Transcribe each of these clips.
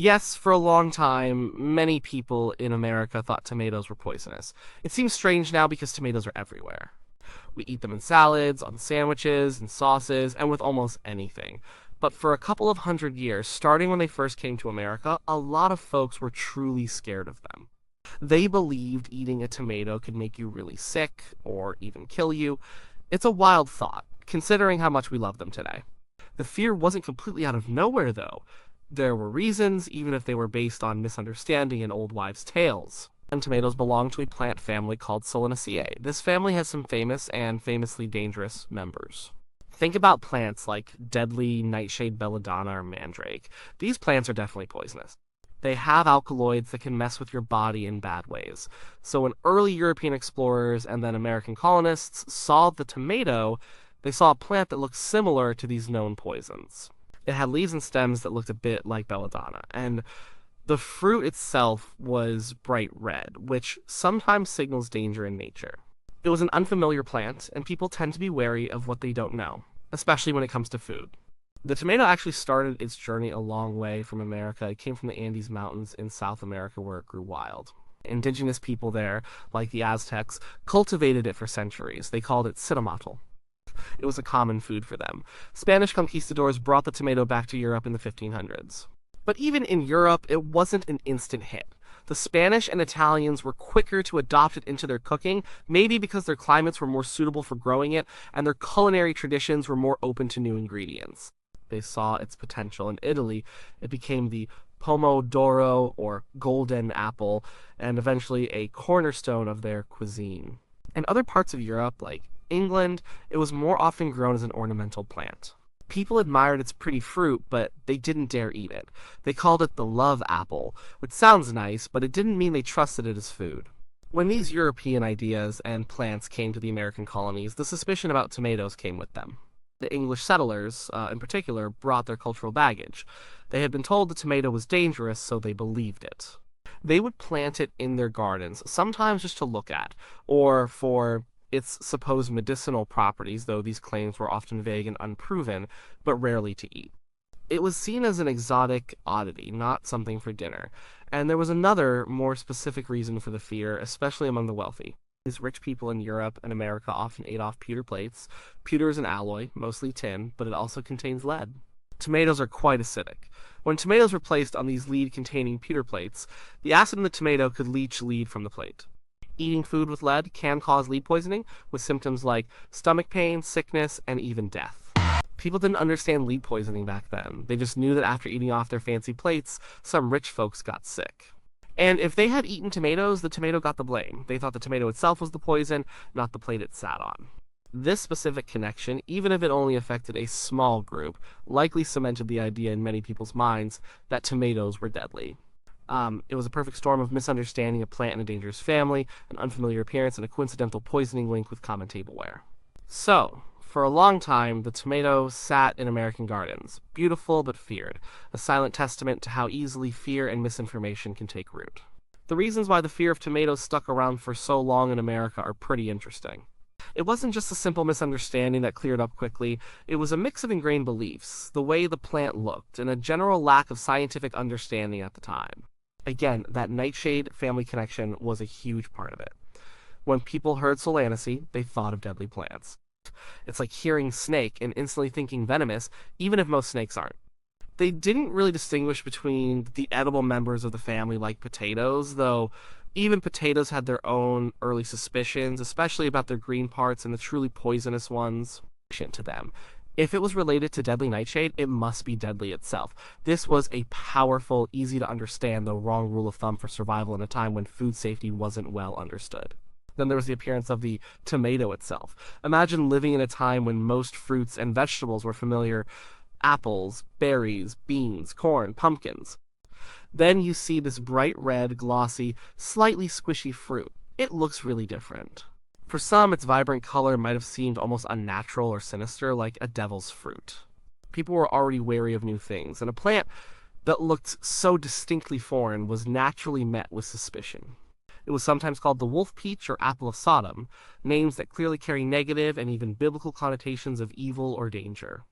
Yes, for a long time, many people in America thought tomatoes were poisonous. It seems strange now because tomatoes are everywhere. We eat them in salads, on sandwiches, and sauces, and with almost anything. But for a couple of hundred years, starting when they first came to America, a lot of folks were truly scared of them. They believed eating a tomato could make you really sick, or even kill you. It's a wild thought, considering how much we love them today. The fear wasn't completely out of nowhere, though. There were reasons, even if they were based on misunderstanding and old wives' tales. And tomatoes belong to a plant family called Solanaceae. This family has some famous and famously dangerous members. Think about plants like deadly nightshade belladonna or mandrake. These plants are definitely poisonous. They have alkaloids that can mess with your body in bad ways. So when early European explorers and then American colonists saw the tomato, they saw a plant that looked similar to these known poisons. It had leaves and stems that looked a bit like belladonna, and the fruit itself was bright red, which sometimes signals danger in nature. It was an unfamiliar plant, and people tend to be wary of what they don't know, especially when it comes to food. The tomato actually started its journey a long way from America. It came from the Andes Mountains in South America where it grew wild. Indigenous people there, like the Aztecs, cultivated it for centuries. They called it sitamatl. It was a common food for them. Spanish conquistadors brought the tomato back to Europe in the 1500s. But even in Europe, it wasn't an instant hit. The Spanish and Italians were quicker to adopt it into their cooking, maybe because their climates were more suitable for growing it, and their culinary traditions were more open to new ingredients. They saw its potential. In Italy, it became the pomodoro, or golden apple, and eventually a cornerstone of their cuisine. In other parts of Europe, like England, it was more often grown as an ornamental plant. People admired its pretty fruit, but they didn't dare eat it. They called it the love apple, which sounds nice, but it didn't mean they trusted it as food. When these European ideas and plants came to the American colonies, the suspicion about tomatoes came with them. The English settlers, in particular, brought their cultural baggage. They had been told the tomato was dangerous, so they believed it. They would plant it in their gardens, sometimes just to look at, or for its supposed medicinal properties, though these claims were often vague and unproven, but rarely to eat. It was seen as an exotic oddity, not something for dinner, and there was another, more specific reason for the fear, especially among the wealthy. These rich people in Europe and America often ate off pewter plates. Pewter is an alloy, mostly tin, but it also contains lead. Tomatoes are quite acidic. When tomatoes were placed on these lead-containing pewter plates, the acid in the tomato could leach lead from the plate. Eating food with lead can cause lead poisoning, with symptoms like stomach pain, sickness, and even death. People didn't understand lead poisoning back then. They just knew that after eating off their fancy plates, some rich folks got sick. And if they had eaten tomatoes, the tomato got the blame. They thought the tomato itself was the poison, not the plate it sat on. This specific connection, even if it only affected a small group, likely cemented the idea in many people's minds that tomatoes were deadly. It was a perfect storm of misunderstanding a plant in a dangerous family, an unfamiliar appearance, and a coincidental poisoning link with common tableware. So, for a long time, the tomato sat in American gardens, beautiful but feared, a silent testament to how easily fear and misinformation can take root. The reasons why the fear of tomatoes stuck around for so long in America are pretty interesting. It wasn't just a simple misunderstanding that cleared up quickly, it was a mix of ingrained beliefs, the way the plant looked, and a general lack of scientific understanding at the time. Again, that nightshade family connection was a huge part of it. When people heard Solanaceae, they thought of deadly plants. It's like hearing snake and instantly thinking venomous, even if most snakes aren't. They didn't really distinguish between the edible members of the family like potatoes, though even potatoes had their own early suspicions, especially about their green parts and the truly poisonous ones to them. If it was related to deadly nightshade, it must be deadly itself. This was a powerful, easy to understand, though wrong rule of thumb for survival in a time when food safety wasn't well understood. Then there was the appearance of the tomato itself. Imagine living in a time when most fruits and vegetables were familiar: apples, berries, beans, corn, pumpkins. Then you see this bright red, glossy, slightly squishy fruit. It looks really different. For some, its vibrant color might have seemed almost unnatural or sinister, like a devil's fruit. People were already wary of new things, and a plant that looked so distinctly foreign was naturally met with suspicion. It was sometimes called the wolf peach or apple of Sodom, names that clearly carry negative and even biblical connotations of evil or danger.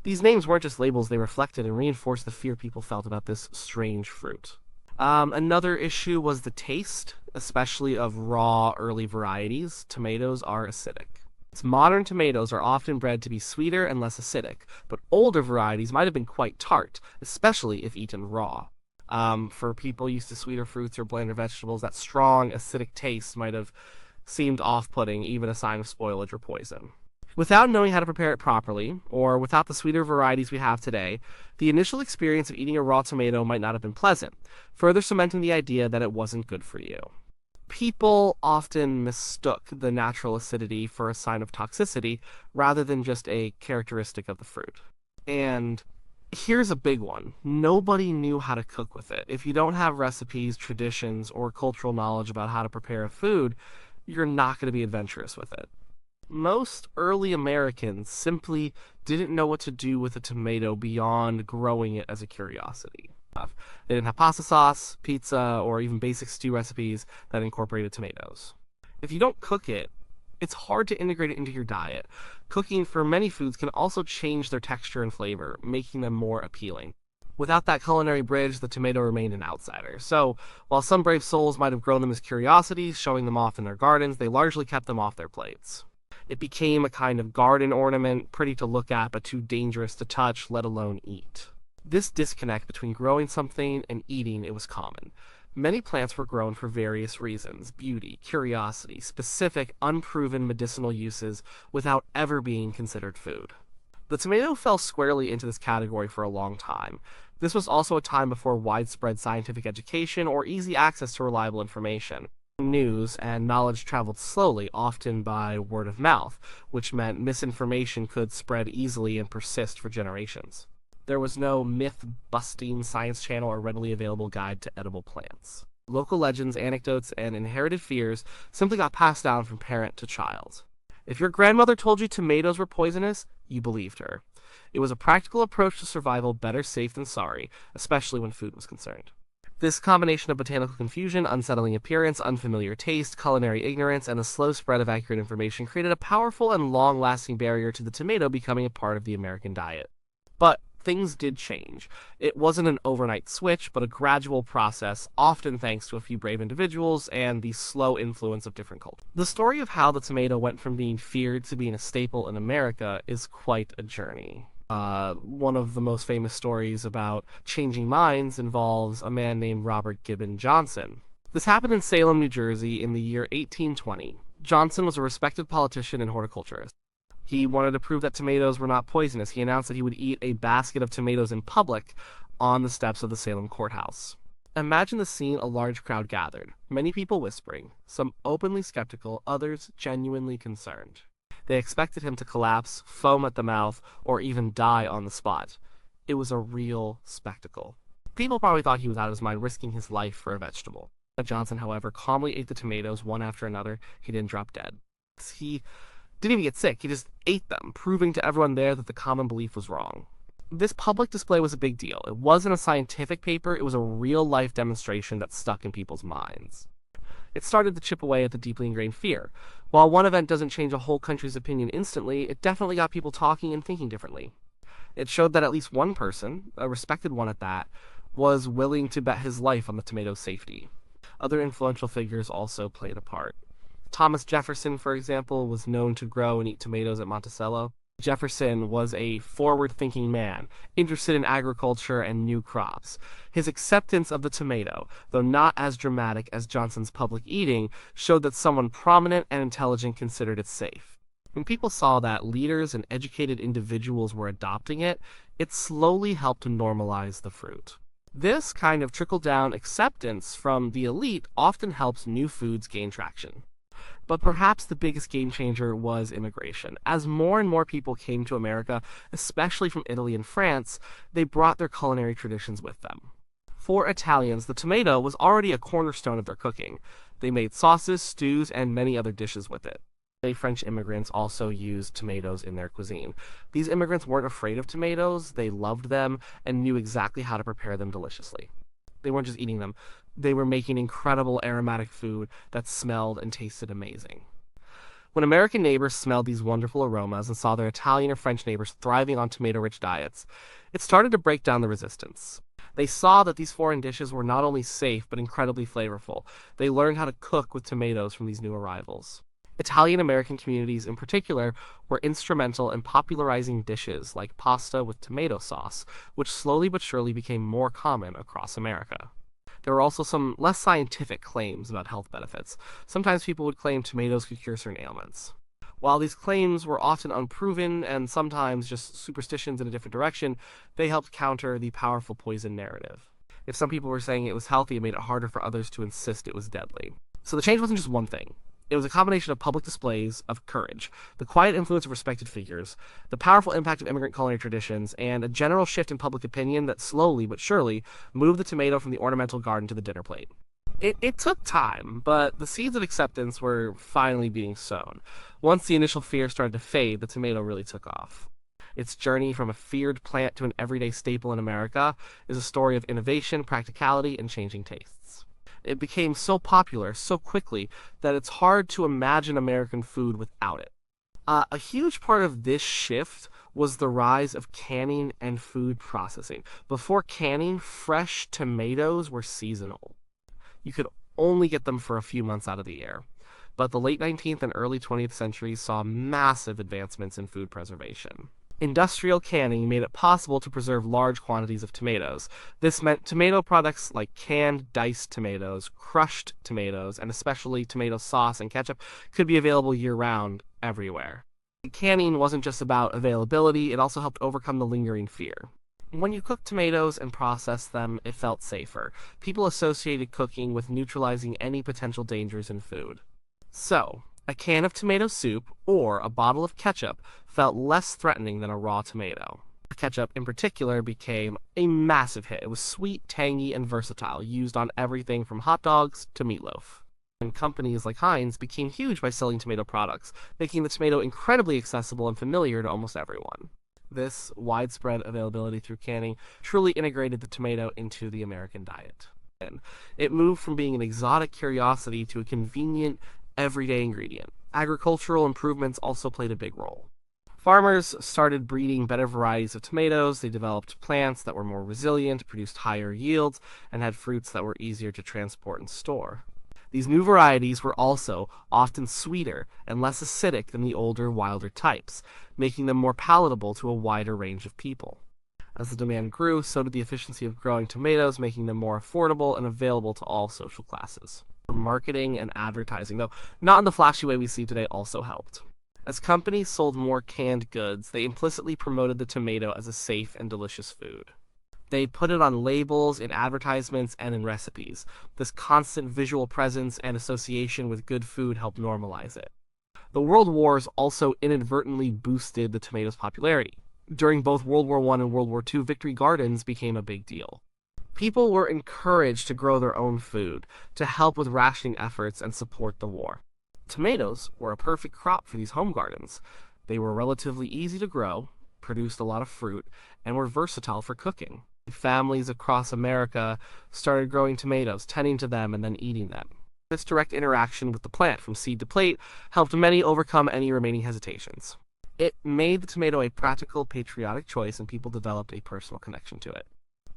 These names weren't just labels, they reflected and reinforced the fear people felt about this strange fruit. Another issue was the taste, especially of raw, early varieties. Tomatoes are acidic. Modern tomatoes are often bred to be sweeter and less acidic, but older varieties might have been quite tart, especially if eaten raw. For people used to sweeter fruits or blander vegetables, that strong acidic taste might have seemed off-putting, even a sign of spoilage or poison. Without knowing how to prepare it properly, or without the sweeter varieties we have today, the initial experience of eating a raw tomato might not have been pleasant, further cementing the idea that it wasn't good for you. People often mistook the natural acidity for a sign of toxicity rather than just a characteristic of the fruit. And here's a big one. Nobody knew how to cook with it. If you don't have recipes, traditions, or cultural knowledge about how to prepare a food, you're not going to be adventurous with it. Most early Americans simply didn't know what to do with a tomato beyond growing it as a curiosity. They didn't have pasta sauce, pizza, or even basic stew recipes that incorporated tomatoes. If you don't cook it, it's hard to integrate it into your diet. Cooking for many foods can also change their texture and flavor, making them more appealing. Without that culinary bridge, the tomato remained an outsider. So, while some brave souls might have grown them as curiosities, showing them off in their gardens, they largely kept them off their plates. It became a kind of garden ornament, pretty to look at, but too dangerous to touch, let alone eat. This disconnect between growing something and eating it was common. Many plants were grown for various reasons: beauty, curiosity, specific, unproven medicinal uses, without ever being considered food. The tomato fell squarely into this category for a long time. This was also a time before widespread scientific education or easy access to reliable information. News and knowledge traveled slowly, often by word of mouth, which meant misinformation could spread easily and persist for generations. There was no myth-busting science channel or readily available guide to edible plants. Local legends, anecdotes, and inherited fears simply got passed down from parent to child. If your grandmother told you tomatoes were poisonous, you believed her. It was a practical approach to survival, better safe than sorry, especially when food was concerned. This combination of botanical confusion, unsettling appearance, unfamiliar taste, culinary ignorance, and the slow spread of accurate information created a powerful and long-lasting barrier to the tomato becoming a part of the American diet. But things did change. It wasn't an overnight switch, but a gradual process, often thanks to a few brave individuals and the slow influence of different cultures. The story of how the tomato went from being feared to being a staple in America is quite a journey. One of the most famous stories about changing minds involves a man named Robert Gibbon Johnson. This happened in Salem, New Jersey in the year 1820. Johnson was a respected politician and horticulturist. He wanted to prove that tomatoes were not poisonous. He announced that he would eat a basket of tomatoes in public on the steps of the Salem courthouse. Imagine the scene: a large crowd gathered, many people whispering, some openly skeptical, others genuinely concerned. They expected him to collapse, foam at the mouth, or even die on the spot. It was a real spectacle. People probably thought he was out of his mind, risking his life for a vegetable. Johnson, however, calmly ate the tomatoes one after another. He didn't drop dead. He didn't even get sick. He just ate them, proving to everyone there that the common belief was wrong. This public display was a big deal. It wasn't a scientific paper, it was a real-life demonstration that stuck in people's minds. It started to chip away at the deeply ingrained fear. While one event doesn't change a whole country's opinion instantly, it definitely got people talking and thinking differently. It showed that at least one person, a respected one at that, was willing to bet his life on the tomato's safety. Other influential figures also played a part. Thomas Jefferson, for example, was known to grow and eat tomatoes at Monticello. Jefferson was a forward-thinking man, interested in agriculture and new crops. His acceptance of the tomato, though not as dramatic as Johnson's public eating, showed that someone prominent and intelligent considered it safe. When people saw that leaders and educated individuals were adopting it, it slowly helped to normalize the fruit. This kind of trickle-down acceptance from the elite often helps new foods gain traction. But perhaps the biggest game changer was immigration. As more and more people came to America, especially from Italy and France, they brought their culinary traditions with them. For Italians, the tomato was already a cornerstone of their cooking. They made sauces, stews, and many other dishes with it. French immigrants also used tomatoes in their cuisine. These immigrants weren't afraid of tomatoes, they loved them, and knew exactly how to prepare them deliciously. They weren't just eating them, they were making incredible aromatic food that smelled and tasted amazing. When American neighbors smelled these wonderful aromas and saw their Italian or French neighbors thriving on tomato-rich diets, it started to break down the resistance. They saw that these foreign dishes were not only safe but incredibly flavorful. They learned how to cook with tomatoes from these new arrivals. Italian American communities in particular were instrumental in popularizing dishes like pasta with tomato sauce, which slowly but surely became more common across America. There were also some less scientific claims about health benefits. Sometimes people would claim tomatoes could cure certain ailments. While these claims were often unproven and sometimes just superstitions in a different direction, they helped counter the powerful poison narrative. If some people were saying it was healthy, it made it harder for others to insist it was deadly. So the change wasn't just one thing. It was a combination of public displays of courage, the quiet influence of respected figures, the powerful impact of immigrant culinary traditions, and a general shift in public opinion that slowly but surely moved the tomato from the ornamental garden to the dinner plate. It took time, but the seeds of acceptance were finally being sown. Once the initial fear started to fade, the tomato really took off. Its journey from a feared plant to an everyday staple in America is a story of innovation, practicality, and changing tastes. It became so popular so quickly that it's hard to imagine American food without it. A huge part of this shift was the rise of canning and food processing. Before canning, fresh tomatoes were seasonal. You could only get them for a few months out of the year. But the late 19th and early 20th centuries saw massive advancements in food preservation. Industrial canning made it possible to preserve large quantities of tomatoes. This meant tomato products like canned diced tomatoes, crushed tomatoes, and especially tomato sauce and ketchup could be available year-round everywhere. Canning wasn't just about availability, it also helped overcome the lingering fear. When you cooked tomatoes and processed them, it felt safer. People associated cooking with neutralizing any potential dangers in food. So, a can of tomato soup or a bottle of ketchup felt less threatening than a raw tomato. Ketchup, in particular, became a massive hit. It was sweet, tangy, and versatile, used on everything from hot dogs to meatloaf. And companies like Heinz became huge by selling tomato products, making the tomato incredibly accessible and familiar to almost everyone. This widespread availability through canning truly integrated the tomato into the American diet. It moved from being an exotic curiosity to a convenient, everyday ingredient. Agricultural improvements also played a big role. Farmers started breeding better varieties of tomatoes, they developed plants that were more resilient, produced higher yields, and had fruits that were easier to transport and store. These new varieties were also often sweeter and less acidic than the older, wilder types, making them more palatable to a wider range of people. As the demand grew, so did the efficiency of growing tomatoes, making them more affordable and available to all social classes. Marketing and advertising, though not in the flashy way we see today, also helped. As companies sold more canned goods, they implicitly promoted the tomato as a safe and delicious food. They put it on labels, in advertisements, and in recipes. This constant visual presence and association with good food helped normalize it. The World Wars also inadvertently boosted the tomato's popularity. During both World War I and World War II, victory gardens became a big deal. People were encouraged to grow their own food, to help with rationing efforts and support the war. Tomatoes were a perfect crop for these home gardens. They were relatively easy to grow, produced a lot of fruit, and were versatile for cooking. Families across America started growing tomatoes, tending to them, and then eating them. This direct interaction with the plant from seed to plate helped many overcome any remaining hesitations. It made the tomato a practical, patriotic choice, and people developed a personal connection to it.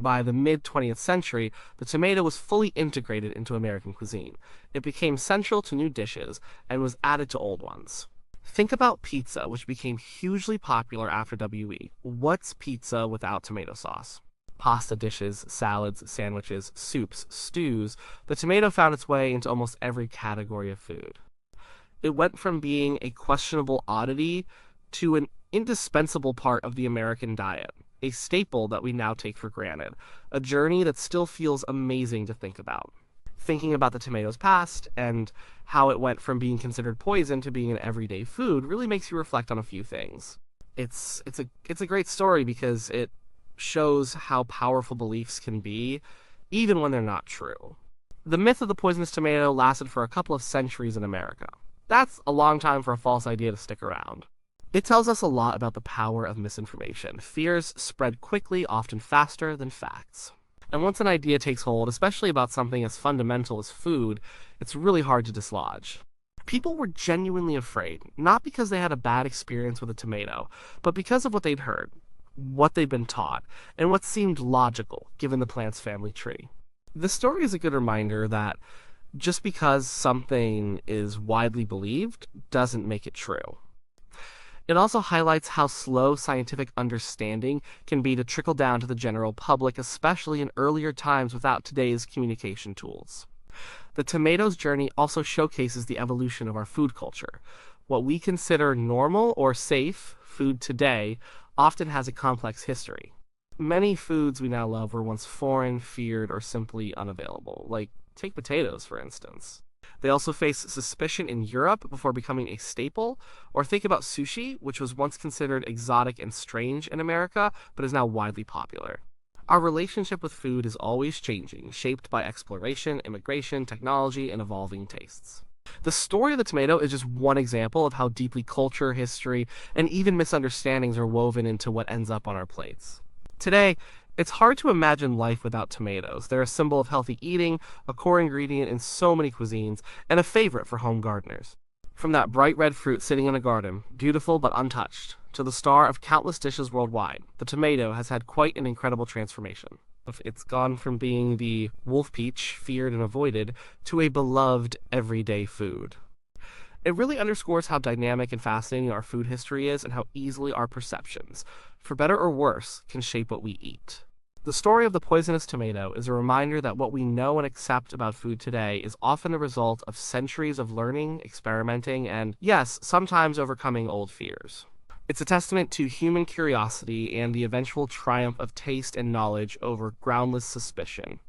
By the mid-20th century, the tomato was fully integrated into American cuisine. It became central to new dishes and was added to old ones. Think about pizza, which became hugely popular after WE. What's pizza without tomato sauce? Pasta dishes, salads, sandwiches, soups, stews, the tomato found its way into almost every category of food. It went from being a questionable oddity to an indispensable part of the American diet, a staple that we now take for granted, a journey that still feels amazing to think about. Thinking about the tomato's past and how it went from being considered poison to being an everyday food really makes you reflect on a few things. It's a great story because it shows how powerful beliefs can be, even when they're not true. The myth of the poisonous tomato lasted for a couple of centuries in America. That's a long time for a false idea to stick around. It tells us a lot about the power of misinformation. Fears spread quickly, often faster than facts. And once an idea takes hold, especially about something as fundamental as food, it's really hard to dislodge. People were genuinely afraid, not because they had a bad experience with a tomato, but because of what they'd heard, what they'd been taught, and what seemed logical given the plant's family tree. This story is a good reminder that just because something is widely believed doesn't make it true. It also highlights how slow scientific understanding can be to trickle down to the general public, especially in earlier times without today's communication tools. The tomato's journey also showcases the evolution of our food culture. What we consider normal or safe food today often has a complex history. Many foods we now love were once foreign, feared, or simply unavailable, like take potatoes, for instance. They also face suspicion in Europe before becoming a staple, or think about sushi, which was once considered exotic and strange in America, but is now widely popular. Our relationship with food is always changing, shaped by exploration, immigration, technology, and evolving tastes. The story of the tomato is just one example of how deeply culture, history, and even misunderstandings are woven into what ends up on our plates. Today, it's hard to imagine life without tomatoes. They're a symbol of healthy eating, a core ingredient in so many cuisines, and a favorite for home gardeners. From that bright red fruit sitting in a garden, beautiful but untouched, to the star of countless dishes worldwide, the tomato has had quite an incredible transformation. It's gone from being the wolf peach, feared and avoided, to a beloved everyday food. It really underscores how dynamic and fascinating our food history is and how easily our perceptions, for better or worse, can shape what we eat. The story of the poisonous tomato is a reminder that what we know and accept about food today is often the result of centuries of learning, experimenting, and, yes, sometimes overcoming old fears. It's a testament to human curiosity and the eventual triumph of taste and knowledge over groundless suspicion.